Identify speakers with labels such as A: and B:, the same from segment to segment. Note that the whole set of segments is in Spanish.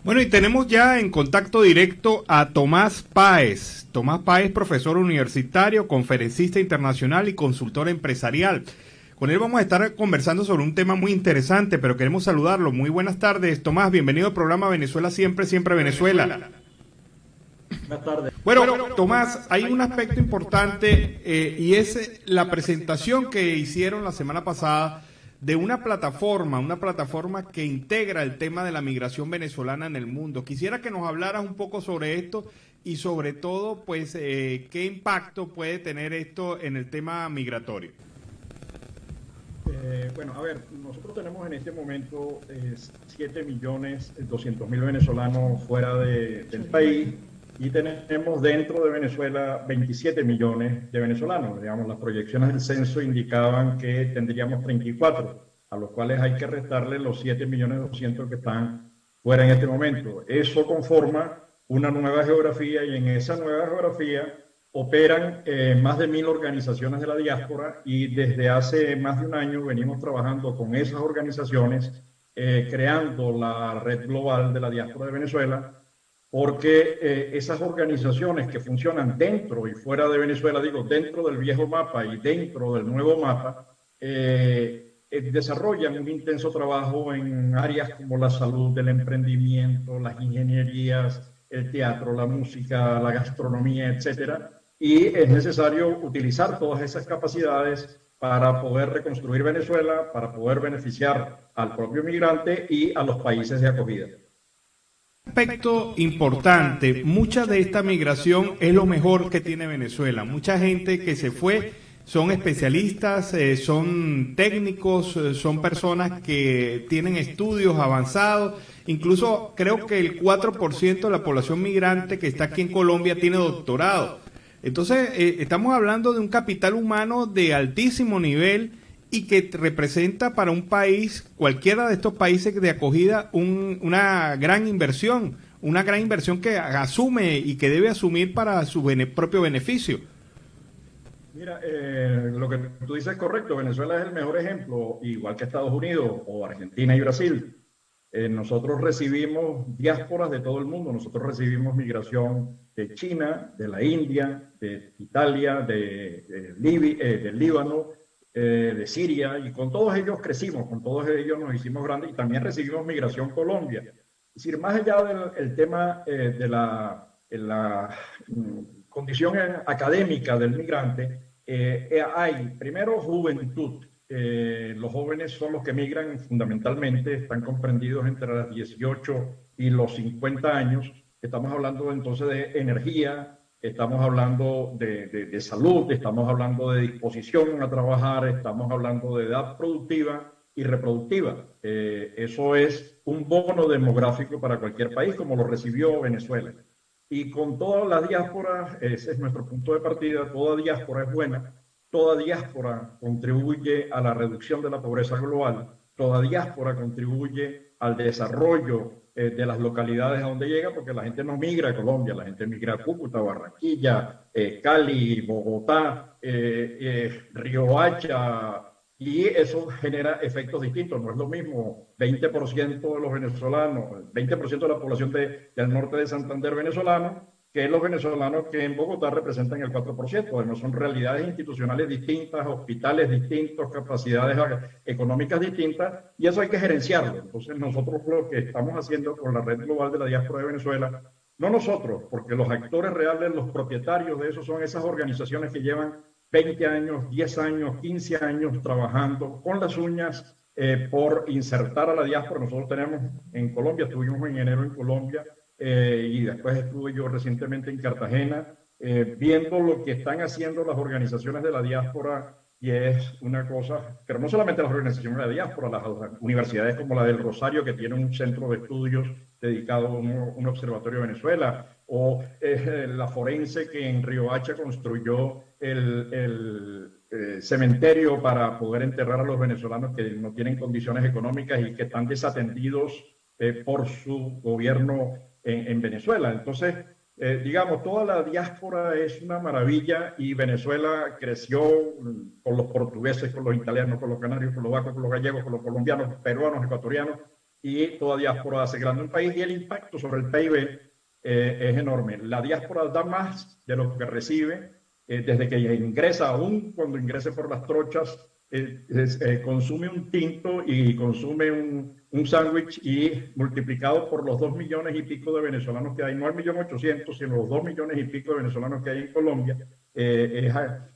A: Bueno, y tenemos ya en contacto directo a Tomás Páez. Tomás Páez, profesor universitario, conferencista internacional y consultor empresarial. Con él vamos a estar conversando sobre un tema muy interesante, pero queremos saludarlo. Muy buenas tardes, Tomás. Bienvenido al programa Venezuela Siempre, Siempre Venezuela.
B: Buenas tardes.
A: Bueno, Tomás, hay un aspecto importante y es la presentación que hicieron la semana pasada de una plataforma que integra el tema de la migración venezolana en el mundo. Quisiera que nos hablaras un poco sobre esto y sobre todo, pues, qué impacto puede tener esto en el tema migratorio.
B: Bueno, a ver, nosotros tenemos en este momento 7.200.000 venezolanos fuera del país y tenemos dentro de Venezuela 27 millones de venezolanos. Digamos, las proyecciones del censo indicaban que tendríamos 34, a los cuales hay que restarle los 7.200.000 que están fuera en este momento. Eso conforma una nueva geografía y en esa nueva geografía operan más de 1.000 organizaciones de la diáspora y desde hace más de un año venimos trabajando con esas organizaciones, creando la red global de la diáspora de Venezuela, porque esas organizaciones que funcionan dentro y fuera de Venezuela, digo, dentro del viejo mapa y dentro del nuevo mapa, desarrollan un intenso trabajo en áreas como la salud, el emprendimiento, las ingenierías, el teatro, la música, la gastronomía, etcétera. Y es necesario utilizar todas esas capacidades para poder reconstruir Venezuela, para poder beneficiar al propio migrante y a los países de acogida.
A: Aspecto importante, mucha de esta migración es lo mejor que tiene Venezuela. Mucha gente que se fue son especialistas, son técnicos, son personas que tienen estudios avanzados. Incluso creo que el 4% de la población migrante que está aquí en Colombia tiene doctorado. Entonces, estamos hablando de un capital humano de altísimo nivel y que representa para un país, cualquiera de estos países de acogida, una gran inversión que asume y que debe asumir para su propio beneficio.
B: Mira, lo que tú dices es correcto. Venezuela es el mejor ejemplo, igual que Estados Unidos o Argentina y Brasil. Nosotros recibimos diásporas de todo el mundo. Nosotros recibimos migración de China, de la India, de Italia, del Líbano, de Siria, y con todos ellos crecimos, con todos ellos nos hicimos grandes, y también recibimos migración Colombia. Es decir, más allá del tema de la condición académica del migrante, hay primero juventud. Los jóvenes son los que migran fundamentalmente, están comprendidos entre los 18 y los 50 años. Estamos hablando entonces de energía, estamos hablando de salud, estamos hablando de disposición a trabajar, estamos hablando de edad productiva y reproductiva. Eso es un bono demográfico para cualquier país, como lo recibió Venezuela. Y con todas las diásporas, ese es nuestro punto de partida, toda diáspora es buena. Toda diáspora contribuye a la reducción de la pobreza global, toda diáspora contribuye al desarrollo de las localidades a donde llega, porque la gente no migra a Colombia, la gente migra a Cúcuta, Barranquilla, Cali, Bogotá, Riohacha, y eso genera efectos distintos. No es lo mismo 20% de los venezolanos, 20% de la población del norte de Santander venezolano, que los venezolanos que en Bogotá representan el 4%. Además, son realidades institucionales distintas, hospitales distintos, capacidades económicas distintas, y eso hay que gerenciarlo. Entonces, nosotros lo que estamos haciendo con la Red Global de la Diáspora de Venezuela, no nosotros, porque los actores reales, los propietarios de eso son esas organizaciones que llevan 20 años, 10 años, 15 años trabajando con las uñas por insertar a la diáspora. Nosotros tenemos en Colombia, estuvimos en enero en Colombia, y después estuve yo recientemente en Cartagena, viendo lo que están haciendo las organizaciones de la diáspora, y es una cosa, pero no solamente las organizaciones de la diáspora, las universidades como la del Rosario, que tiene un centro de estudios dedicado a un observatorio de Venezuela, o la forense que en Riohacha construyó el cementerio para poder enterrar a los venezolanos que no tienen condiciones económicas y que están desatendidos por su gobierno en Venezuela. Entonces, digamos, toda la diáspora es una maravilla, y Venezuela creció con los portugueses, con los italianos, con los canarios, con los vascos, con los gallegos, con los colombianos, peruanos, ecuatorianos, y toda diáspora hace grande un país y el impacto sobre el PIB es enorme. La diáspora da más de lo que recibe desde que ingresa, aún cuando ingrese por las trochas, consume un tinto y consume un sándwich y multiplicado por los 2 millones y pico de venezolanos que hay, no el 1.800.000, sino los 2 millones y pico de venezolanos que hay en Colombia, es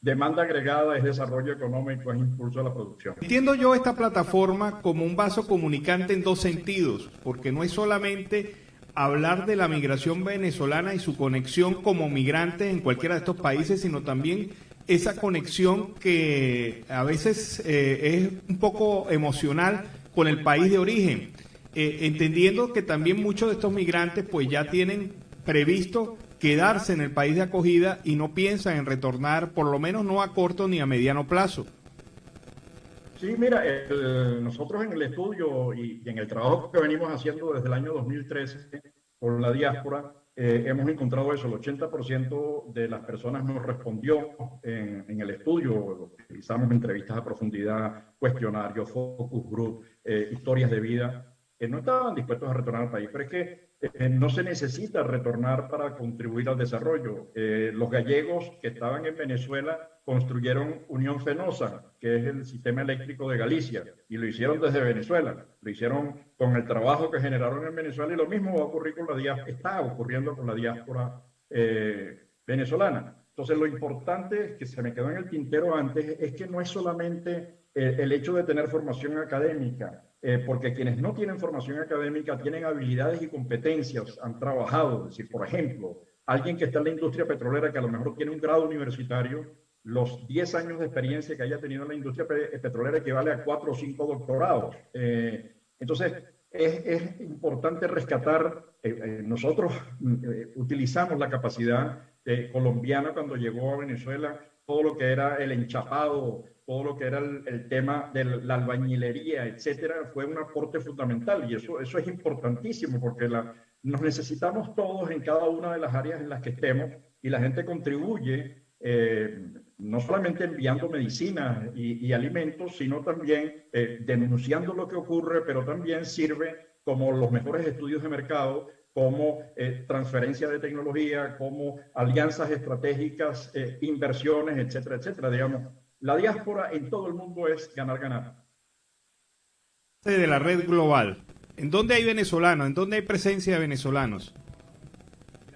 B: demanda agregada, es desarrollo económico, es impulso a la producción.
A: Entiendo yo esta plataforma como un vaso comunicante en dos sentidos, porque no es solamente hablar de la migración venezolana y su conexión como migrantes en cualquiera de estos países, sino también esa conexión que a veces es un poco emocional con el país de origen, entendiendo que también muchos de estos migrantes pues ya tienen previsto quedarse en el país de acogida y no piensan en retornar, por lo menos no a corto ni a mediano plazo.
B: Sí, mira, nosotros en el estudio y en el trabajo que venimos haciendo desde el año 2013 con la diáspora, hemos encontrado eso, el 80% de las personas nos respondió en el estudio, utilizamos entrevistas a profundidad, cuestionarios, focus group, historias de vida, no estaban dispuestos a retornar al país, pero es que no se necesita retornar para contribuir al desarrollo. Los gallegos que estaban en Venezuela construyeron Unión Fenosa, que es el sistema eléctrico de Galicia, y lo hicieron desde Venezuela, lo hicieron con el trabajo que generaron en Venezuela, y lo mismo va a ocurrir con la diáspora, está ocurriendo con la diáspora venezolana. Entonces, lo importante que se me quedó en el tintero antes es que no es solamente el hecho de tener formación académica, porque quienes no tienen formación académica tienen habilidades y competencias, han trabajado. Es decir, por ejemplo, alguien que está en la industria petrolera que a lo mejor tiene un grado universitario, los 10 años de experiencia que haya tenido en la industria petrolera equivale a 4 o 5 doctorados. Entonces, es importante rescatar, nosotros utilizamos la capacidad colombiana cuando llegó a Venezuela, todo lo que era el enchapado, todo lo que era el tema de la albañilería, etcétera, fue un aporte fundamental y eso es importantísimo porque nos necesitamos todos en cada una de las áreas en las que estemos y la gente contribuye no solamente enviando medicinas y alimentos, sino también denunciando lo que ocurre, pero también sirve como los mejores estudios de mercado, como transferencia de tecnología, como alianzas estratégicas, inversiones, etcétera, etcétera. Digamos, la diáspora en todo el mundo es ganar-ganar.
A: De la red global, ¿en dónde hay venezolanos? ¿En dónde hay presencia de venezolanos?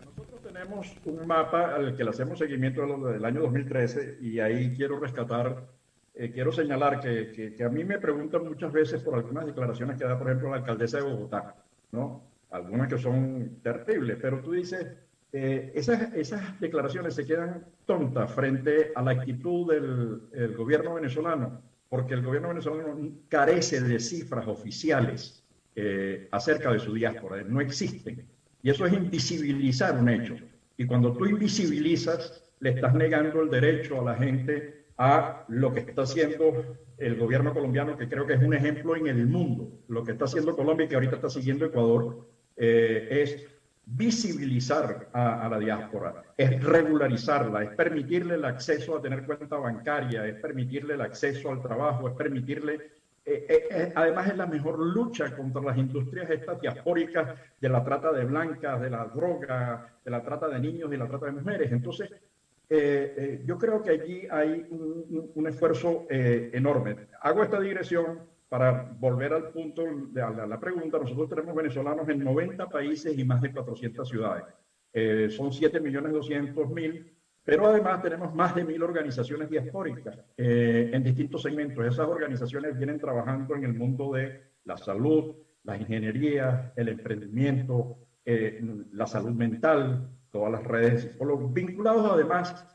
B: Nosotros tenemos un mapa al que le hacemos seguimiento del año 2013 y ahí quiero rescatar, quiero señalar que a mí me preguntan muchas veces por algunas declaraciones que da, por ejemplo, la alcaldesa de Bogotá, ¿no? Algunas que son terribles, pero tú dices, esas declaraciones se quedan tontas frente a la actitud del gobierno venezolano, porque el gobierno venezolano carece de cifras oficiales acerca de su diáspora, no existen. Y eso es invisibilizar un hecho. Y cuando tú invisibilizas, le estás negando el derecho a la gente a lo que está haciendo el gobierno colombiano, que creo que es un ejemplo en el mundo. Lo que está haciendo Colombia y que ahorita está siguiendo Ecuador es visibilizar a la diáspora, es regularizarla, es permitirle el acceso a tener cuenta bancaria, es permitirle el acceso al trabajo, es permitirle además es la mejor lucha contra las industrias estas diaspóricas de la trata de blancas, de la droga, de la trata de niños y la trata de mujeres. Entonces, yo creo que allí hay un esfuerzo enorme. Hago esta digresión para volver al punto de la pregunta. Nosotros tenemos venezolanos en 90 países y más de 400 ciudades. Son 7.200.000. Pero además tenemos más de 1.000 organizaciones diaspóricas en distintos segmentos. Esas organizaciones vienen trabajando en el mundo de la salud, la ingeniería, el emprendimiento, la salud mental, todas las redes de psicólogos, vinculados además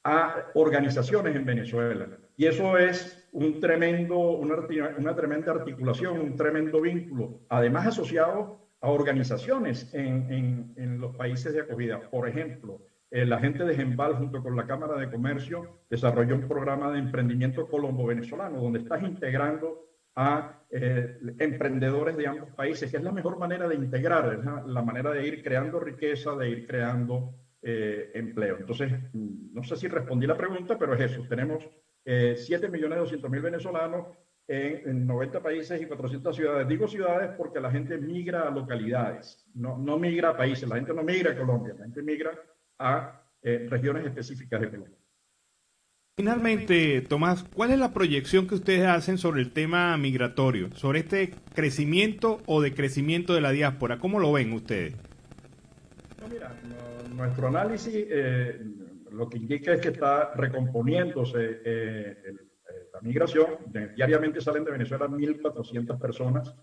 B: a organizaciones en Venezuela. Y eso es una tremenda articulación, un tremendo vínculo, además asociado a organizaciones en los países de acogida. Por ejemplo, la gente de Gembal, junto con la Cámara de Comercio, desarrolló un programa de emprendimiento colombo-venezolano, donde estás integrando a emprendedores de ambos países, que es la mejor manera de integrar, es la manera de ir creando riqueza, de ir creando empleo. Entonces, no sé si respondí la pregunta, pero es eso. Tenemos 7.200.000 venezolanos en 90 países y 400 ciudades. Digo ciudades porque la gente migra a localidades, no migra a países, la gente no migra a Colombia, la gente migra a regiones específicas de Colombia.
A: Finalmente, Tomás, ¿cuál es la proyección que ustedes hacen sobre el tema migratorio, sobre este crecimiento o decrecimiento de la diáspora? ¿Cómo lo ven ustedes?
B: No, mira, nuestro análisis lo que indica es que está recomponiéndose la migración. Diariamente salen de Venezuela 1.400 personas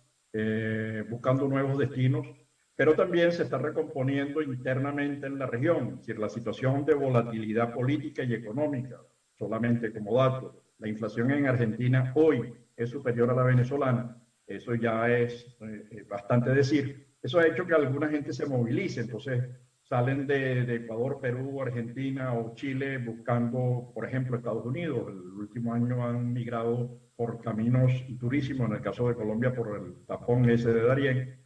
B: buscando nuevos destinos, pero también se está recomponiendo internamente en la región. Es decir, la situación de volatilidad política y económica, solamente como dato, la inflación en Argentina hoy es superior a la venezolana, eso ya es bastante decir. Eso ha hecho que alguna gente se movilice, entonces salen de Ecuador, Perú, Argentina o Chile buscando, por ejemplo, Estados Unidos. El último año han migrado por caminos durísimos, en el caso de Colombia por el tapón ese de Darién.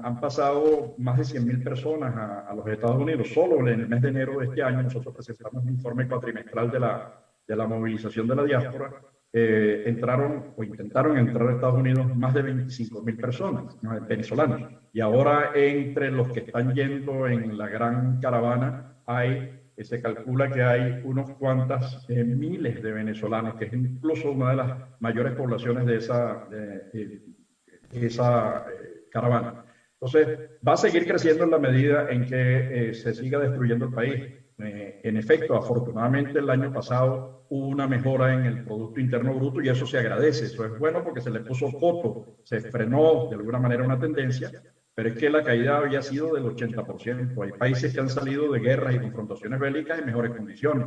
B: Han pasado más de 100.000 personas a los Estados Unidos. Solo en el mes de enero de este año nosotros presentamos un informe cuatrimestral de la movilización de la diáspora. Entraron o intentaron entrar a Estados Unidos más de 25.000 personas, ¿no?, venezolanos. Y ahora entre los que están yendo en la gran caravana se calcula que hay unos cuantas miles de venezolanos, que es incluso una de las mayores poblaciones de esa caravana. Entonces, va a seguir creciendo en la medida en que se siga destruyendo el país. En efecto, afortunadamente el año pasado hubo una mejora en el Producto Interno Bruto y eso se agradece. Eso es bueno porque se le puso coto, se frenó de alguna manera una tendencia, pero es que la caída había sido del 80%. Hay países que han salido de guerras y confrontaciones bélicas en mejores condiciones.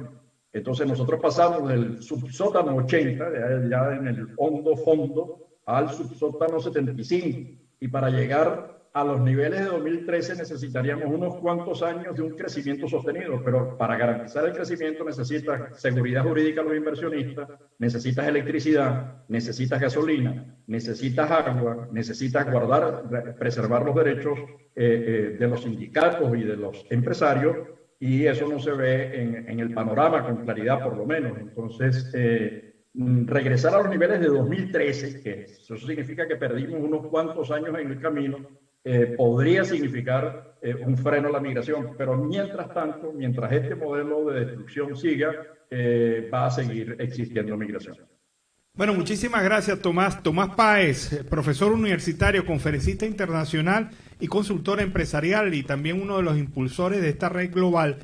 B: Entonces nosotros pasamos del subsótano 80, ya en el hondo fondo, al subsótano 75. Y para llegar a los niveles de 2013 necesitaríamos unos cuantos años de un crecimiento sostenido, pero para garantizar el crecimiento necesitas seguridad jurídica a los inversionistas, necesitas electricidad, necesitas gasolina, necesitas agua, necesitas preservar los derechos de los sindicatos y de los empresarios, y eso no se ve en el panorama con claridad, por lo menos. Entonces, regresar a los niveles de 2013, que eso significa que perdimos unos cuantos años en el camino, podría significar un freno a la migración, pero mientras tanto, mientras este modelo de destrucción siga, va a seguir existiendo migración.
A: Bueno, muchísimas gracias, Tomás. Tomás Páez, profesor universitario, conferencista internacional y consultor empresarial, y también uno de los impulsores de esta red global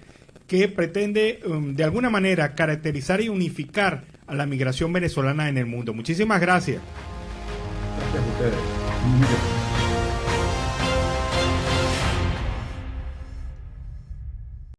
A: que pretende de alguna manera caracterizar y unificar a la migración venezolana en el mundo. Muchísimas gracias.
B: Gracias a ustedes.